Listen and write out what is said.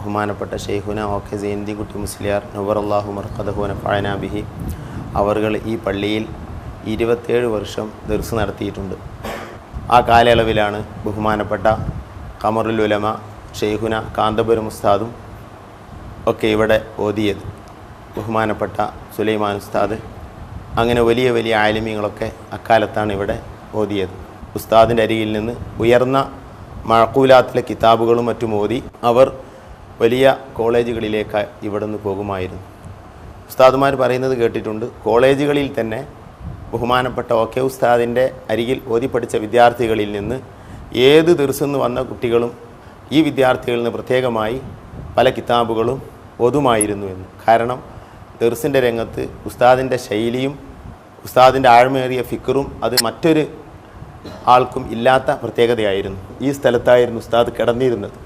ബഹുമാനപ്പെട്ട ഷെയ്ഖുന ഓക്കെ സൈനുദ്ദീൻകുട്ടി മുസ്ലിയാർ നവറല്ലാഹു മർഖദഹു നഫഅനാ ബിഹി അവർകൾ ഈ പള്ളിയിൽ 27 വർഷം ദർസ് നടത്തിയിട്ടുണ്ട്. ആ കാലയളവിലാണ് ബഹുമാനപ്പെട്ട ഖമറുൽ ഉലമ ഷെയ്ഖുന കാന്തപുരം ഉസ്താദും ഒക്കെ ഇവിടെ ഓതിയത്. ബഹുമാനപ്പെട്ട സുലൈമാൻ ഉസ്താദ്, അങ്ങനെ വലിയ വലിയ ആലിമീങ്ങളൊക്കെ അക്കാലത്താണ് ഇവിടെ ഓതിയത്. ഉസ്താദിൻ്റെ അരികിൽ നിന്ന് ഉയർന്ന മഅഖൂലാത്തിലെ കിതാബുകളും മറ്റും ഓതി അവർ വലിയ കോളേജുകളിലേക്ക് ഇവിടെ നിന്ന് പോകുമായിരുന്നു. ഉസ്താദുമാർ പറയുന്നത് കേട്ടിട്ടുണ്ട്, കോളേജുകളിൽ തന്നെ ബഹുമാനപ്പെട്ട ഓക്കെ ഉസ്താദിൻ്റെ അരികിൽ ഓതി പഠിച്ച വിദ്യാർത്ഥികളിൽ നിന്ന് ഏത് ദർസിന്ന് വന്ന കുട്ടികളും ഈ വിദ്യാർത്ഥികളിൽ നിന്ന് പ്രത്യേകമായി പല കിതാബുകളും ഓതുമായിരുന്നു എന്ന്. കാരണം ദർസിൻ്റെ രംഗത്ത് ഉസ്താദിൻ്റെ ശൈലിയും ഉസ്താദിൻ്റെ ആഴമേറിയ ഫിക്റും അത് മറ്റൊരു ആൾക്കും ഇല്ലാത്ത പ്രത്യേകതയായിരുന്നു. ഈ സ്ഥലത്തായിരുന്നു ഉസ്താദ് കിടന്നിരുന്നത്.